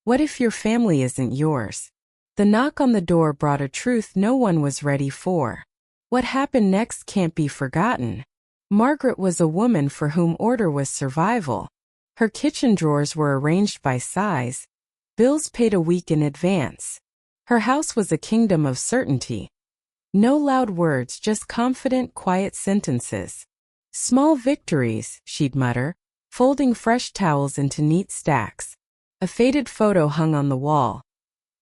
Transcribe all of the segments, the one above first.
What if your family isn't yours? The knock on the door brought a truth no one was ready for. What happened next can't be forgotten. Margaret was a woman for whom order was survival. Her kitchen drawers were arranged by size, bills paid a week in advance. Her house was a kingdom of certainty. No loud words, just confident, quiet sentences. Small victories, she'd mutter, folding fresh towels into neat stacks. A faded photo hung on the wall.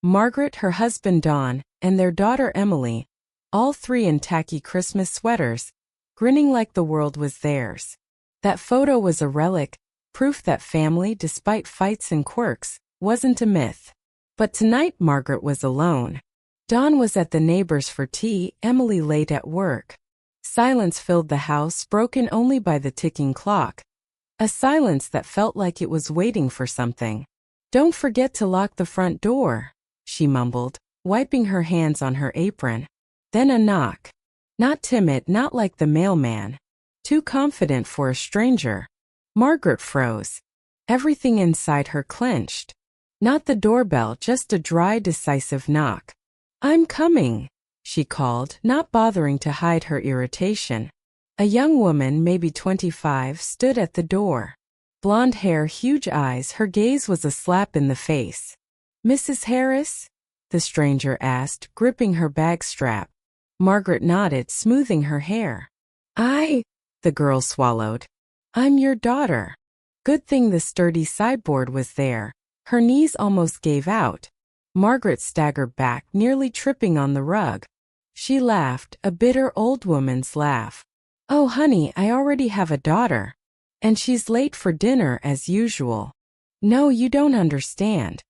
Margaret, her husband Don, and their daughter Emily, all three in tacky Christmas sweaters, grinning like the world was theirs. That photo was a relic, proof that family, despite fights and quirks, wasn't a myth. But tonight Margaret was alone. Don was at the neighbors for tea, Emily late at work. Silence filled the house, broken only by the ticking clock. A silence that felt like it was waiting for something. "Don't forget to lock the front door," she mumbled, wiping her hands on her apron. Then a knock. Not timid, not like the mailman. Too confident for a stranger. Margaret froze. Everything inside her clenched. Not the doorbell, just a dry, decisive knock. "I'm coming," she called, not bothering to hide her irritation. A young woman, maybe 25, stood at the door. Blonde hair, huge eyes, her gaze was a slap in the face. "Mrs. Harris?" the stranger asked, gripping her bag strap. Margaret nodded, smoothing her hair. The girl swallowed. "I'm your daughter." Good thing the sturdy sideboard was there. Her knees almost gave out. Margaret staggered back, nearly tripping on the rug. She laughed, a bitter old woman's laugh. "Oh honey, I already have a daughter. And she's late for dinner as usual." "No, you don't understand.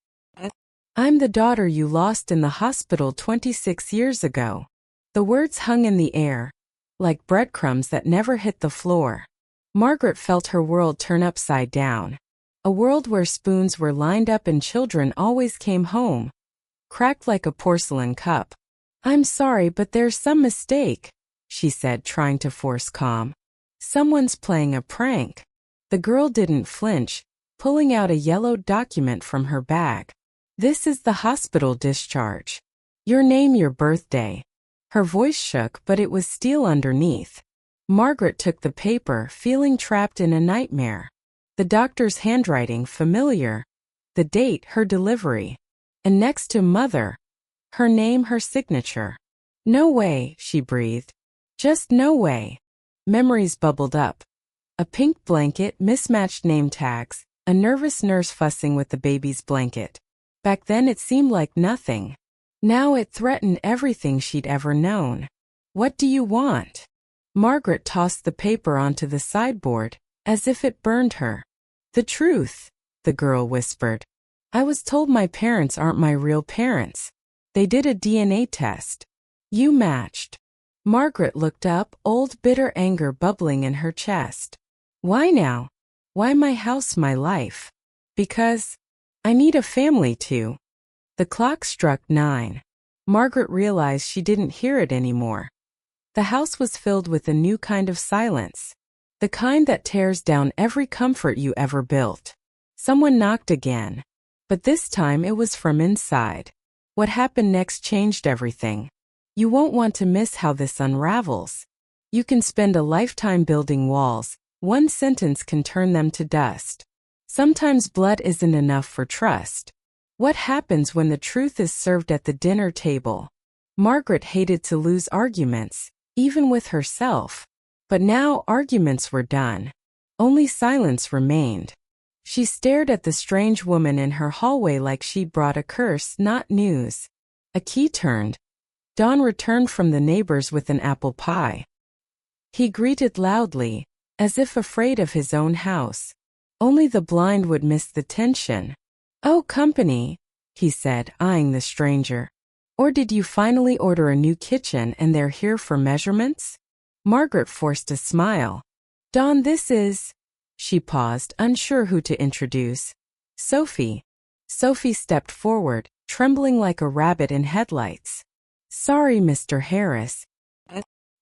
I'm the daughter you lost in the hospital 26 years ago." The words hung in the air, like breadcrumbs that never hit the floor. Margaret felt her world turn upside down. A world where spoons were lined up and children always came home, cracked like a porcelain cup. "I'm sorry, but there's some mistake," she said, trying to force calm. "Someone's playing a prank." The girl didn't flinch, pulling out a yellowed document from her bag. "This is the hospital discharge. Your name, your birthday." Her voice shook, but it was steel underneath. Margaret took the paper, feeling trapped in a nightmare. The doctor's handwriting familiar. The date, her delivery. And next to Mother, her name, her signature. "No way," she breathed. "Just no way." Memories bubbled up. A pink blanket, mismatched name tags, a nervous nurse fussing with the baby's blanket. Back then it seemed like nothing. Now it threatened everything she'd ever known. "What do you want?" Margaret tossed the paper onto the sideboard, as if it burned her. "The truth," the girl whispered. "I was told my parents aren't my real parents. They did a DNA test. You matched." Margaret looked up, old bitter anger bubbling in her chest. "Why now? Why my house, my life?" "Because I need a family too." The clock struck 9. Margaret realized she didn't hear it anymore. The house was filled with a new kind of silence. The kind that tears down every comfort you ever built. Someone knocked again. But this time it was from inside. What happened next changed everything. You won't want to miss how this unravels. You can spend a lifetime building walls. One sentence can turn them to dust. Sometimes blood isn't enough for trust. What happens when the truth is served at the dinner table? Margaret hated to lose arguments, even with herself. But now arguments were done. Only silence remained. She stared at the strange woman in her hallway like she'd brought a curse, not news. A key turned. Don returned from the neighbors with an apple pie. He greeted loudly, as if afraid of his own house. Only the blind would miss the tension. "Oh, company," he said, eyeing the stranger. "Or did you finally order a new kitchen and they're here for measurements?" Margaret forced a smile. "Dawn, this is..." She paused, unsure who to introduce. "Sophie." Sophie stepped forward, trembling like a rabbit in headlights. "Sorry, Mr. Harris.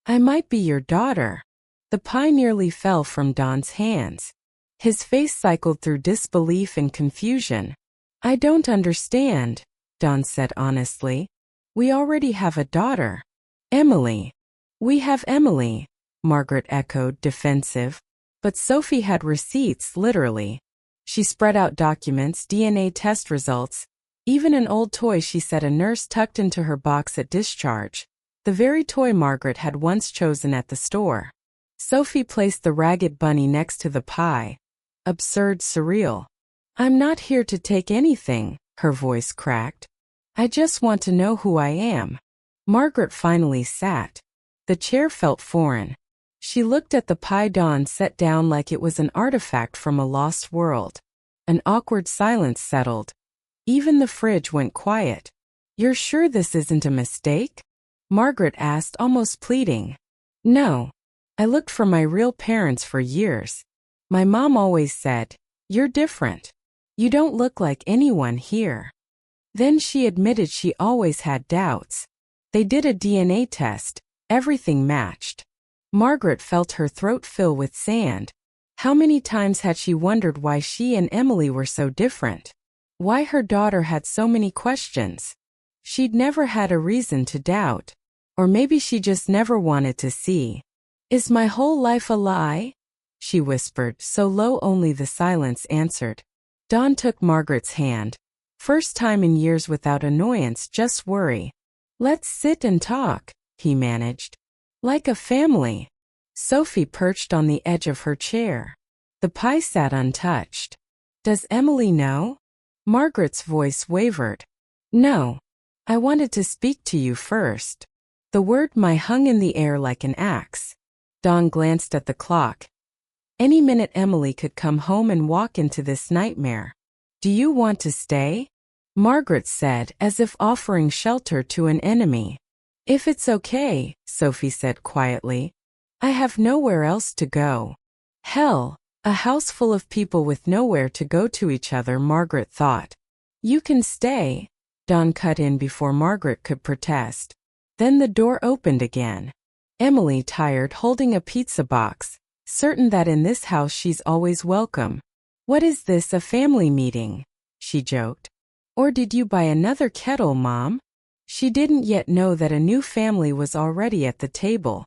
I might be your daughter." The pie nearly fell from Don's hands. His face cycled through disbelief and confusion. I don't understand, Dawn said honestly. We already have a daughter. Emily. We have Emily, Margaret echoed, defensive. But Sophie had receipts, literally. She spread out documents, DNA test results, even an old toy she said a nurse tucked into her box at discharge. The very toy Margaret had once chosen at the store. Sophie placed the ragged bunny next to the pie. Absurd, surreal. I'm not here to take anything, her voice cracked. I just want to know who I am. Margaret finally sat. The chair felt foreign. She looked at the pie Dawn set down like it was an artifact from a lost world. An awkward silence settled. Even the fridge went quiet. You're sure this isn't a mistake? Margaret asked, almost pleading. No. I looked for my real parents for years. My mom always said, "You're different. You don't look like anyone here." Then she admitted she always had doubts. They did a DNA test. Everything matched. Margaret felt her throat fill with sand. How many times had she wondered why she and Emily were so different? Why her daughter had so many questions? She'd never had a reason to doubt. Or maybe she just never wanted to see. Is my whole life a lie? She whispered, so low only the silence answered. Dawn took Margaret's hand. First time in years without annoyance, just worry. Let's sit and talk, he managed. Like a family. Sophie perched on the edge of her chair. The pie sat untouched. Does Emily know? Margaret's voice wavered. No. I wanted to speak to you first. The word "my" hung in the air like an axe. Dawn glanced at the clock. Any minute Emily could come home and walk into this nightmare. Do you want to stay? Margaret said, as if offering shelter to an enemy. If it's okay, Sophie said quietly. I have nowhere else to go. Hell, a house full of people with nowhere to go to each other, Margaret thought. You can stay. Dawn cut in before Margaret could protest. Then the door opened again. Emily, tired, holding a pizza box, certain that in this house she's always welcome. What is this, a family meeting? She joked. Or did you buy another kettle, Mom? She didn't yet know that a new family was already at the table,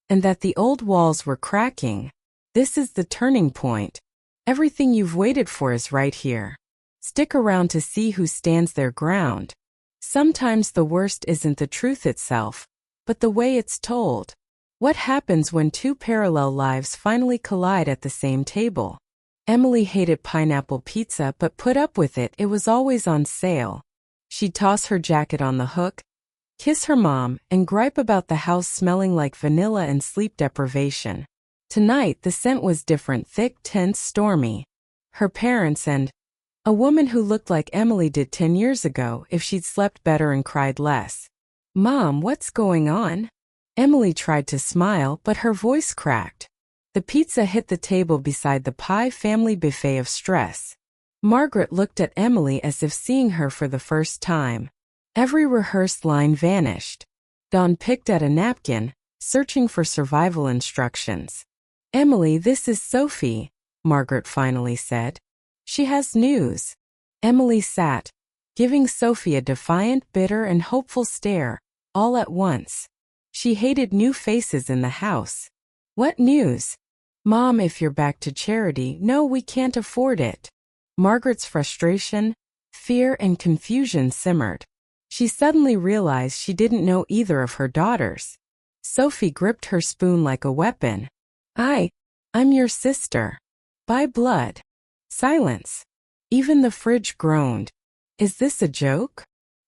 and that the old walls were cracking. This is the turning point. Everything you've waited for is right here. Stick around to see who stands their ground. Sometimes the worst isn't the truth itself, but the way it's told. What happens when two parallel lives finally collide at the same table? Emily hated pineapple pizza but put up with it. It was always on sale. She'd toss her jacket on the hook, kiss her mom, and gripe about the house smelling like vanilla and sleep deprivation. Tonight the scent was different, thick, tense, stormy. Her parents and a woman who looked like Emily did 10 years ago if she'd slept better and cried less. Mom, what's going on? Emily tried to smile, but her voice cracked. The pizza hit the table beside the pie, family buffet of stress. Margaret looked at Emily as if seeing her for the first time. Every rehearsed line vanished. Dawn picked at a napkin, searching for survival instructions. Emily, this is Sophie, Margaret finally said. She has news. Emily sat, giving Sophie a defiant, bitter, and hopeful stare, all at once. She hated new faces in the house. What news? Mom, if you're back to charity, no, we can't afford it. Margaret's frustration, fear, and confusion simmered. She suddenly realized she didn't know either of her daughters. Sophie gripped her spoon like a weapon. I'm your sister. By blood. Silence. Even the fridge groaned. Is this a joke?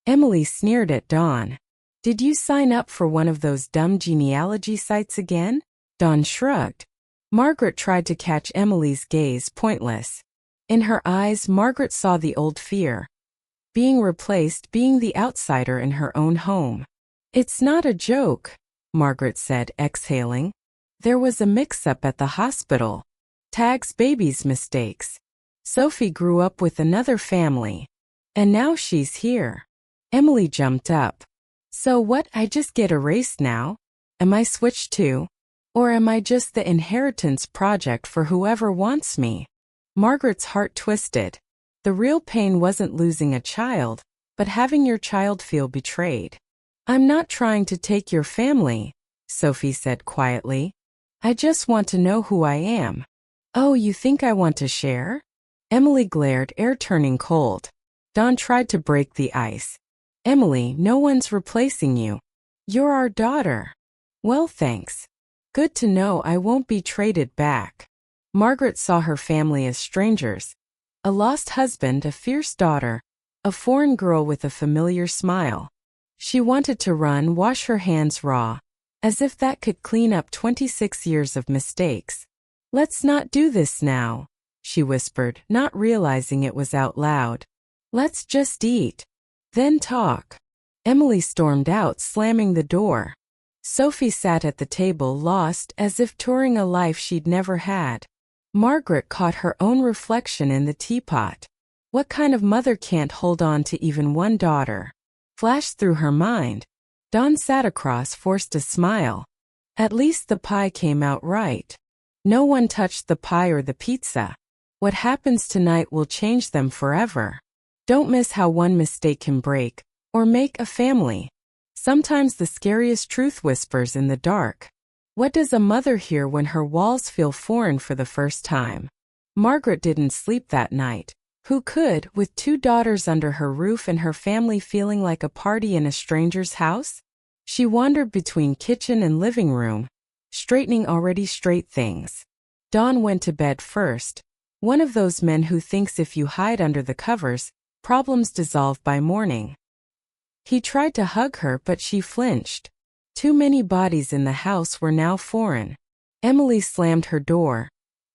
Emily sneered at Dawn. Did you sign up for one of those dumb genealogy sites again? Dawn shrugged. Margaret tried to catch Emily's gaze, pointless. In her eyes, Margaret saw the old fear. Being replaced, being the outsider in her own home. It's not a joke, Margaret said, exhaling. There was a mix-up at the hospital. Tag's baby's mistakes. Sophie grew up with another family. And now she's here. Emily jumped up. So what, I just get erased now? Am I switched too? Or am I just the inheritance project for whoever wants me? Margaret's heart twisted. The real pain wasn't losing a child, but having your child feel betrayed. I'm not trying to take your family, Sophie said quietly. I just want to know who I am. Oh, you think I want to share? Emily glared, air turning cold. Dawn tried to break the ice. Emily, no one's replacing you. You're our daughter. Well, thanks. Good to know I won't be traded back. Margaret saw her family as strangers. A lost husband, a fierce daughter, a foreign girl with a familiar smile. She wanted to run, wash her hands raw, as if that could clean up 26 years of mistakes. Let's not do this now, she whispered, not realizing it was out loud. Let's just eat. Then talk. Emily stormed out, slamming the door. Sophie sat at the table, lost, as if touring a life she'd never had. Margaret caught her own reflection in the teapot. What kind of mother can't hold on to even one daughter? Flashed through her mind. Dawn sat across, forced a smile. At least the pie came out right. No one touched the pie or the pizza. What happens tonight will change them forever. Don't miss how one mistake can break, or make a family. Sometimes the scariest truth whispers in the dark. What does a mother hear when her walls feel foreign for the first time? Margaret didn't sleep that night. Who could, with 2 daughters under her roof and her family feeling like a party in a stranger's house? She wandered between kitchen and living room, straightening already straight things. Dawn went to bed first. One of those men who thinks if you hide under the covers, problems dissolve by morning. He tried to hug her, but she flinched. Too many bodies in the house were now foreign. Emily slammed her door,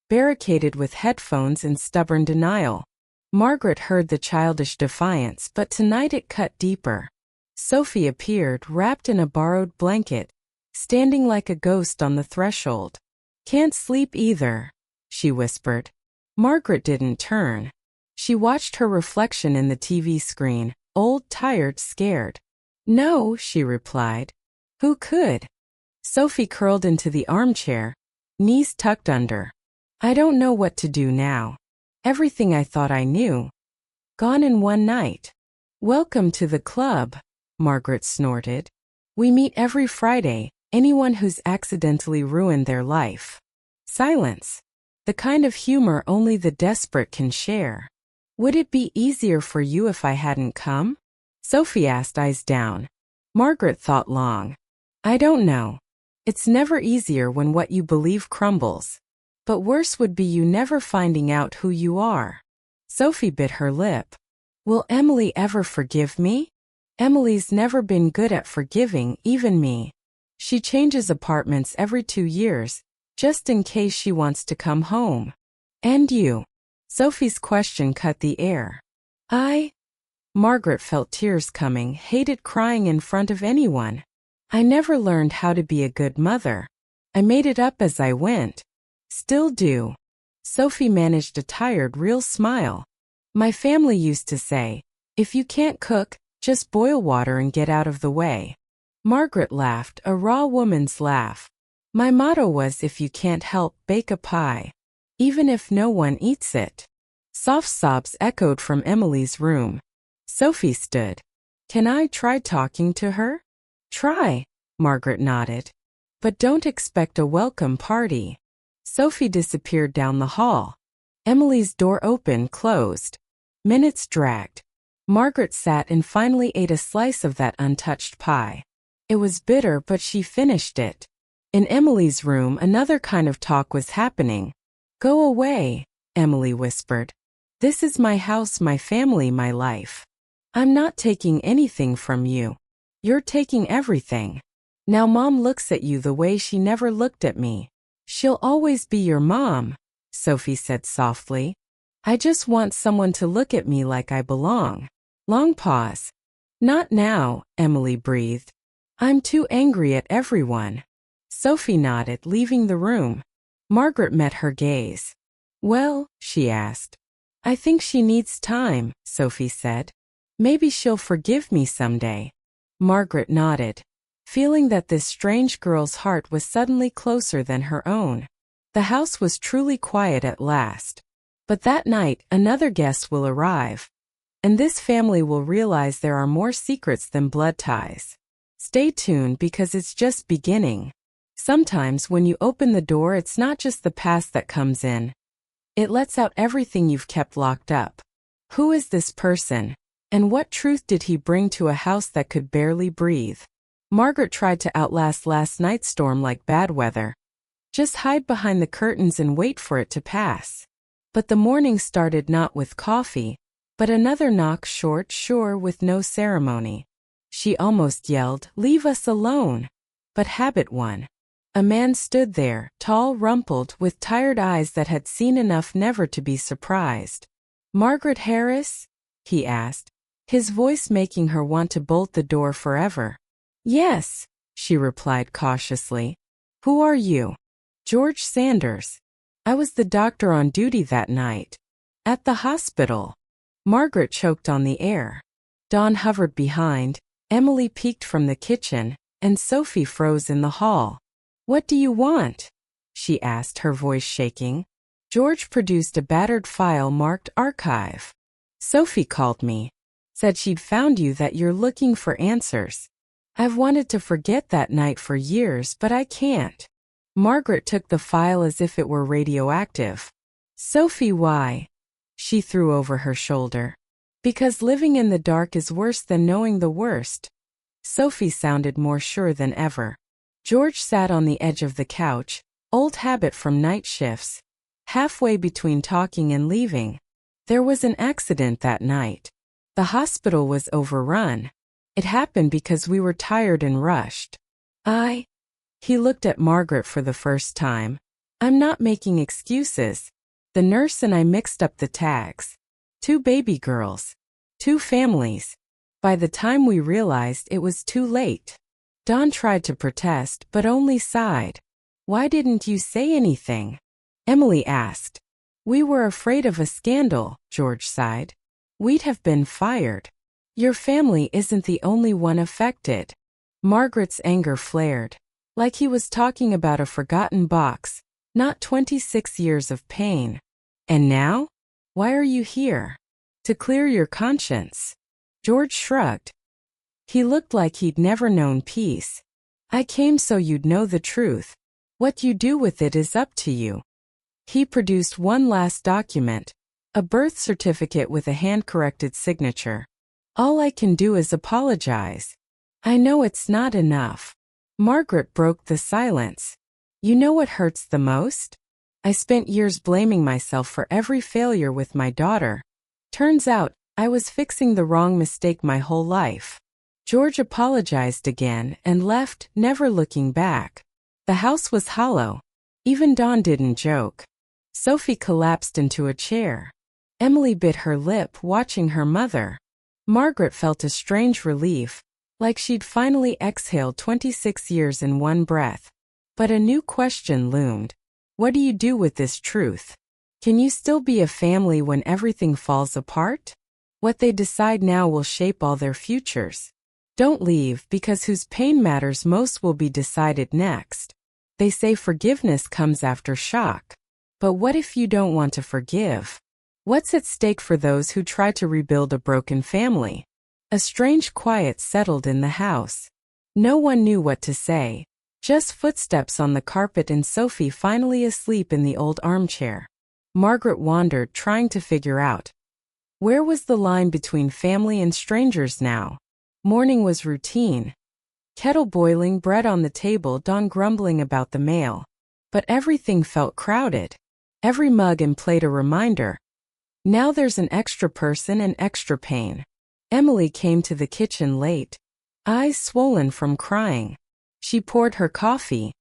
barricaded with headphones in stubborn denial. Margaret heard the childish defiance, but tonight it cut deeper. Sophie appeared, wrapped in a borrowed blanket, standing like a ghost on the threshold. Can't sleep either, she whispered. Margaret didn't turn. She watched her reflection in the TV screen, old, tired, scared. No, she replied. Who could? Sophie curled into the armchair, knees tucked under. I don't know what to do now. Everything I thought I knew. Gone in one night. Welcome to the club, Margaret snorted. We meet every Friday, anyone who's accidentally ruined their life. Silence. The kind of humor only the desperate can share. Would it be easier for you if I hadn't come? Sophie asked, eyes down. Margaret thought long. I don't know. It's never easier when what you believe crumbles. But worse would be you never finding out who you are. Sophie bit her lip. Will Emily ever forgive me? Emily's never been good at forgiving, even me. She changes apartments every 2 years, just in case she wants to come home. And you? Sophie's question cut the air. Margaret felt tears coming, hated crying in front of anyone. I never learned how to be a good mother. I made it up as I went. Still do. Sophie managed a tired, real smile. My family used to say, if you can't cook, just boil water and get out of the way. Margaret laughed, a raw woman's laugh. My motto was, if you can't help, bake a pie. Even if no one eats it. Soft sobs echoed from Emily's room. Sophie stood. Can I try talking to her? Try, Margaret nodded. But don't expect a welcome party. Sophie disappeared down the hall. Emily's door opened, closed. Minutes dragged. Margaret sat and finally ate a slice of that untouched pie. It was bitter, but she finished it. In Emily's room, another kind of talk was happening. Go away, Emily whispered. This is my house, my family, my life. I'm not taking anything from you. You're taking everything. Now Mom looks at you the way she never looked at me. She'll always be your mom, Sophie said softly. I just want someone to look at me like I belong. Long pause. Not now, Emily breathed. I'm too angry at everyone. Sophie nodded, leaving the room. Margaret met her gaze. Well, she asked. I think she needs time, Sophie said. Maybe she'll forgive me someday. Margaret nodded, feeling that this strange girl's heart was suddenly closer than her own. The house was truly quiet at last. But that night, another guest will arrive. And this family will realize there are more secrets than blood ties. Stay tuned because it's just beginning. Sometimes when you open the door, it's not just the past that comes in. It lets out everything you've kept locked up. Who is this person? And what truth did he bring to a house that could barely breathe? Margaret tried to outlast last night's storm like bad weather. Just hide behind the curtains and wait for it to pass. But the morning started not with coffee, but another knock, short, sure, with no ceremony. She almost yelled, "Leave us alone!" But habit won. A man stood there, tall, rumpled, with tired eyes that had seen enough never to be surprised. "Margaret Harris?" he asked, his voice making her want to bolt the door forever. "Yes," she replied cautiously. "Who are you?" "George Sanders. I was the doctor on duty that night. At the hospital." Margaret choked on the air. Dawn hovered behind, Emily peeked from the kitchen, and Sophie froze in the hall. "What do you want?" she asked, her voice shaking. George produced a battered file marked Archive. "Sophie called me. Said she'd found you, that you're looking for answers. I've wanted to forget that night for years, but I can't." Margaret took the file as if it were radioactive. "Sophie, why?" she threw over her shoulder. "Because living in the dark is worse than knowing the worst." Sophie sounded more sure than ever. George sat on the edge of the couch, old habit from night shifts. Halfway between talking and leaving. "There was an accident that night. The hospital was overrun. It happened because we were tired and rushed. He looked at Margaret for the first time. "I'm not making excuses. The nurse and I mixed up the tags. 2 baby girls. 2 families. By the time we realized, it was too late." Dawn tried to protest, but only sighed. "Why didn't you say anything?" Emily asked. "We were afraid of a scandal," George sighed. "We'd have been fired." "Your family isn't the only one affected." Margaret's anger flared. Like he was talking about a forgotten box, not 26 years of pain. "And now? Why are you here?" "To clear your conscience." George shrugged. He looked like he'd never known peace. "I came so you'd know the truth. What you do with it is up to you." He produced one last document, a birth certificate with a hand-corrected signature. "All I can do is apologize. I know it's not enough." Margaret broke the silence. "You know what hurts the most? I spent years blaming myself for every failure with my daughter. Turns out, I was fixing the wrong mistake my whole life." George apologized again and left, never looking back. The house was hollow. Even Dawn didn't joke. Sophie collapsed into a chair. Emily bit her lip, watching her mother. Margaret felt a strange relief, like she'd finally exhaled 26 years in one breath. But a new question loomed. What do you do with this truth? Can you still be a family when everything falls apart? What they decide now will shape all their futures. Don't leave, because whose pain matters most will be decided next. They say forgiveness comes after shock. But what if you don't want to forgive? What's at stake for those who try to rebuild a broken family? A strange quiet settled in the house. No one knew what to say. Just footsteps on the carpet and Sophie finally asleep in the old armchair. Margaret wandered, trying to figure out. Where was the line between family and strangers now? Morning was routine. Kettle boiling, bread on the table, Dawn grumbling about the mail. But everything felt crowded. Every mug and plate a reminder. Now there's an extra person and extra pain. Emily came to the kitchen late, eyes swollen from crying. She poured her coffee.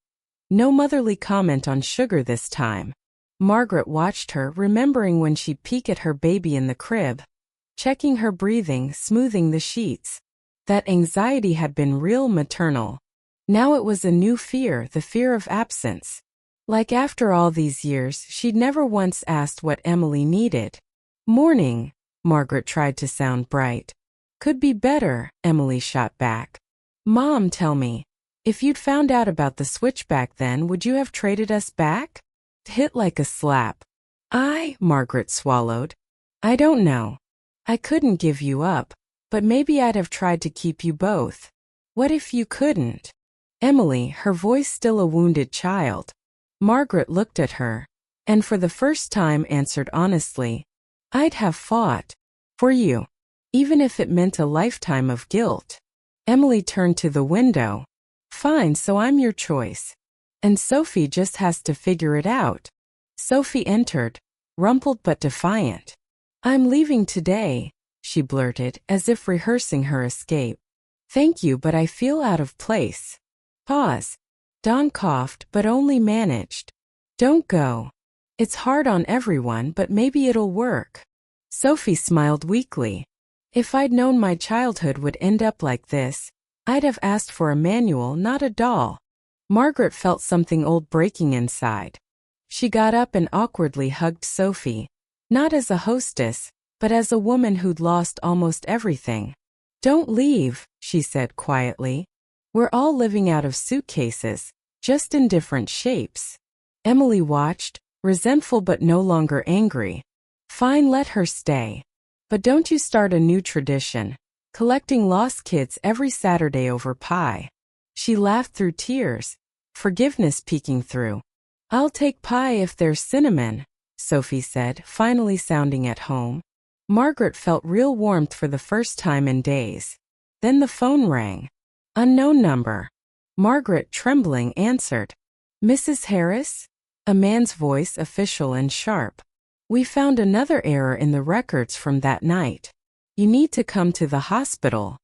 No motherly comment on sugar this time. Margaret watched her, remembering when she'd peek at her baby in the crib, checking her breathing, smoothing the sheets. That anxiety had been real, maternal. Now it was a new fear, the fear of absence. Like after all these years, she'd never once asked what Emily needed. "Morning," Margaret tried to sound bright. "Could be better," Emily shot back. "Mom, tell me, if you'd found out about the switch back then, would you have traded us back?" Hit like a slap. Margaret swallowed. I don't know. I couldn't give you up, but maybe I'd have tried to keep you both. What if you couldn't? Emily, her voice still a wounded child. Margaret looked at her, and for the first time answered honestly, I'd have fought. For you. Even if it meant a lifetime of guilt. Emily turned to the window. Fine, so I'm your choice. And Sophie just has to figure it out. Sophie entered, rumpled but defiant. I'm leaving today, she blurted, as if rehearsing her escape. Thank you, but I feel out of place. Pause. Dawn coughed, but only managed. Don't go. It's hard on everyone, but maybe it'll work. Sophie smiled weakly. If I'd known my childhood would end up like this, I'd have asked for a manual, not a doll. Margaret felt something old breaking inside. She got up and awkwardly hugged Sophie, not as a hostess, but as a woman who'd lost almost everything. Don't leave, she said quietly. We're all living out of suitcases, just in different shapes. Emily watched, resentful but no longer angry. Fine, let her stay. But don't you start a new tradition, collecting lost kids every Saturday over pie. She laughed through tears, forgiveness peeking through. I'll take pie if there's cinnamon, Sophie said, finally sounding at home. Margaret felt real warmth for the first time in days. Then the phone rang. Unknown number. Margaret, trembling, answered. Mrs. Harris? A man's voice, official and sharp. We found another error in the records from that night. You need to come to the hospital.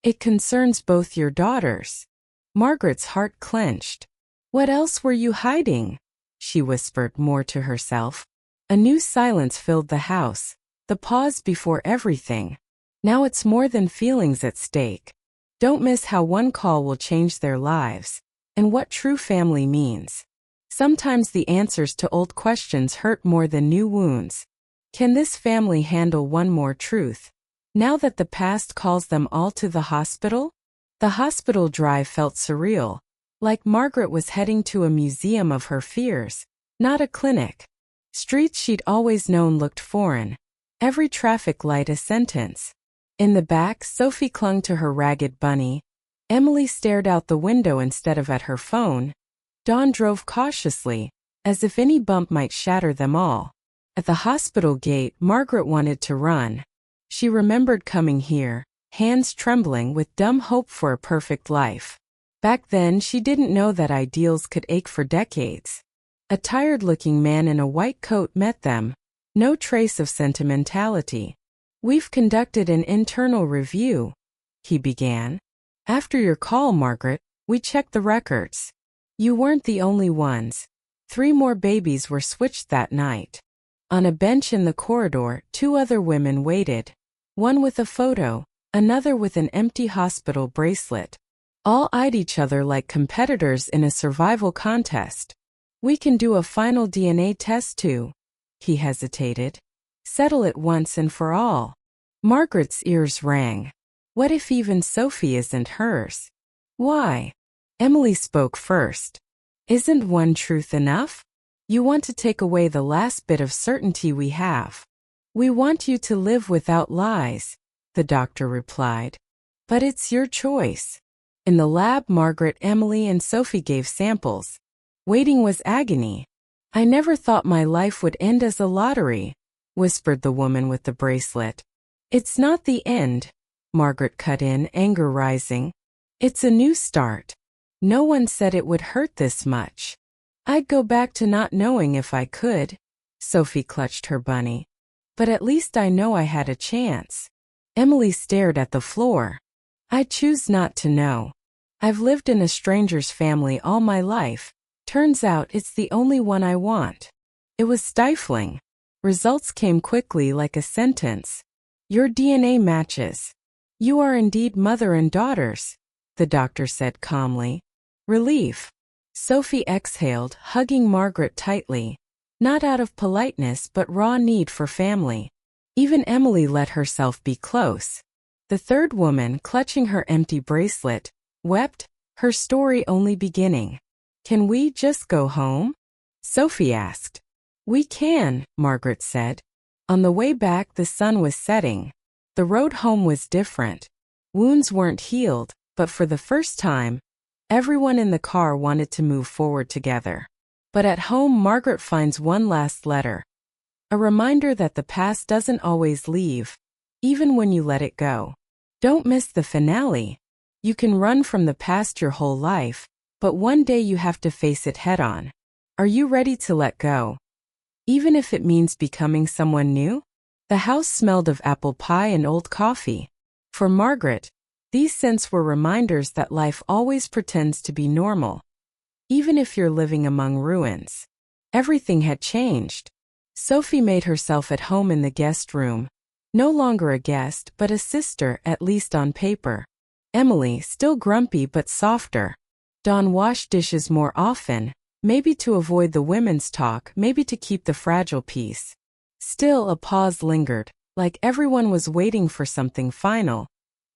It concerns both your daughters. Margaret's heart clenched. What else were you hiding? She whispered, more to herself. A new silence filled the house, the pause before everything. Now it's more than feelings at stake. Don't miss how one call will change their lives, and what true family means. Sometimes the answers to old questions hurt more than new wounds. Can this family handle one more truth, now that the past calls them all to the hospital? The hospital drive felt surreal, like Margaret was heading to a museum of her fears, not a clinic. Streets she'd always known looked foreign, every traffic light a sentence. In the back, Sophie clung to her ragged bunny. Emily stared out the window instead of at her phone. Dawn drove cautiously, as if any bump might shatter them all. At the hospital gate, Margaret wanted to run. She remembered coming here, hands trembling with dumb hope for a perfect life. Back then, she didn't know that ideals could ache for decades. A tired-looking man in a white coat met them, no trace of sentimentality. We've conducted an internal review, he began. After your call, Margaret, we checked the records. You weren't the only ones. 3 more babies were switched that night. On a bench in the corridor, 2 other women waited. One with a photo, another with an empty hospital bracelet. All eyed each other like competitors in a survival contest. We can do a final DNA test too. He hesitated. Settle it once and for all. Margaret's ears rang. What if even Sophie isn't hers? Why? Emily spoke first. Isn't one truth enough? You want to take away the last bit of certainty we have. We want you to live without lies, the doctor replied. But it's your choice. In the lab, Margaret, Emily, and Sophie gave samples. Waiting was agony. I never thought my life would end as a lottery, whispered the woman with the bracelet. It's not the end, Margaret cut in, anger rising. It's a new start. No one said it would hurt this much. I'd go back to not knowing if I could. Sophie clutched her bunny. But at least I know I had a chance. Emily stared at the floor. I choose not to know. I've lived in a stranger's family all my life. Turns out it's the only one I want. It was stifling. Results came quickly like a sentence. Your DNA matches. You are indeed mother and daughters, the doctor said calmly. Relief. Sophie exhaled, hugging Margaret tightly. Not out of politeness but raw need for family. Even Emily let herself be close. The third woman, clutching her empty bracelet, wept, her story only beginning. Can we just go home? Sophie asked. We can, Margaret said. On the way back, the sun was setting. The road home was different. Wounds weren't healed, but for the first time, everyone in the car wanted to move forward together. But at home, Margaret finds one last letter. A reminder that the past doesn't always leave, even when you let it go. Don't miss the finale. You can run from the past your whole life, but one day you have to face it head on. Are you ready to let go? Even if it means becoming someone new? The house smelled of apple pie and old coffee. For Margaret, these scents were reminders that life always pretends to be normal. Even if you're living among ruins. Everything had changed. Sophie made herself at home in the guest room. No longer a guest, but a sister, at least on paper. Emily, still grumpy but softer. Dawn washed dishes more often, maybe to avoid the women's talk, maybe to keep the fragile peace. Still, a pause lingered, like everyone was waiting for something final.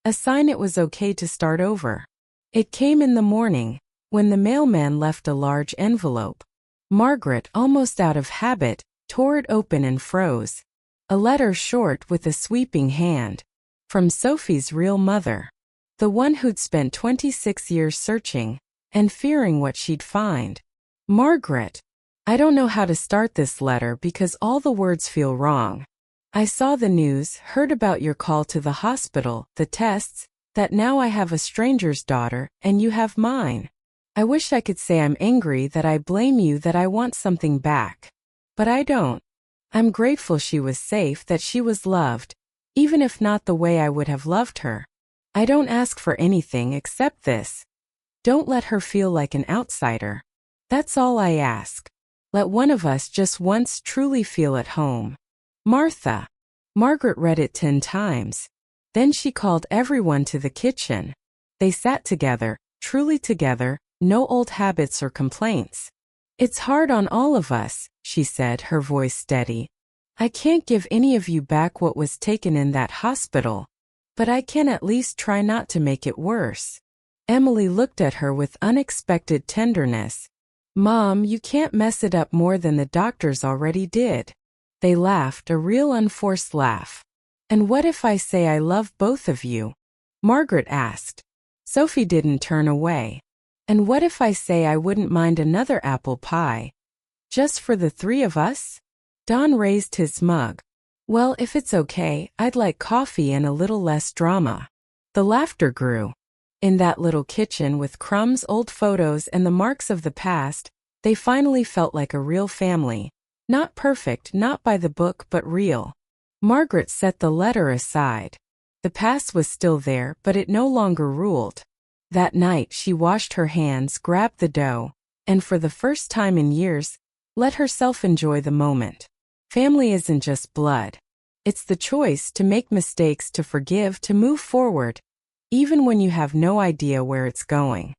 A sign it was okay to start over. It came in the morning, when the mailman left a large envelope. Margaret, almost out of habit, tore it open and froze. A letter short with a sweeping hand. From Sophie's real mother. The one who'd spent 26 years searching and fearing what she'd find. Margaret, I don't know how to start this letter because all the words feel wrong. I saw the news, heard about your call to the hospital, the tests, that now I have a stranger's daughter and you have mine. I wish I could say I'm angry, that I blame you, that I want something back. But I don't. I'm grateful she was safe, that she was loved, even if not the way I would have loved her. I don't ask for anything except this. Don't let her feel like an outsider. That's all I ask. Let one of us just once truly feel at home. Martha. Margaret read it 10 times. Then she called everyone to the kitchen. They sat together, truly together, no old habits or complaints. It's hard on all of us, she said, her voice steady. I can't give any of you back what was taken in that hospital, but I can at least try not to make it worse. Emily looked at her with unexpected tenderness. Mom, you can't mess it up more than the doctors already did. They laughed, a real unforced laugh. And what if I say I love both of you? Margaret asked. Sophie didn't turn away. And what if I say I wouldn't mind another apple pie? Just for the 3 of us? Don raised his mug. Well, if it's okay, I'd like coffee and a little less drama. The laughter grew. In that little kitchen with crumbs, old photos, and the marks of the past, they finally felt like a real family. Not perfect, not by the book, but real. Margaret set the letter aside. The past was still there, but it no longer ruled. That night she washed her hands, grabbed the dough, and for the first time in years, let herself enjoy the moment. Family isn't just blood. It's the choice to make mistakes, to forgive, to move forward, even when you have no idea where it's going.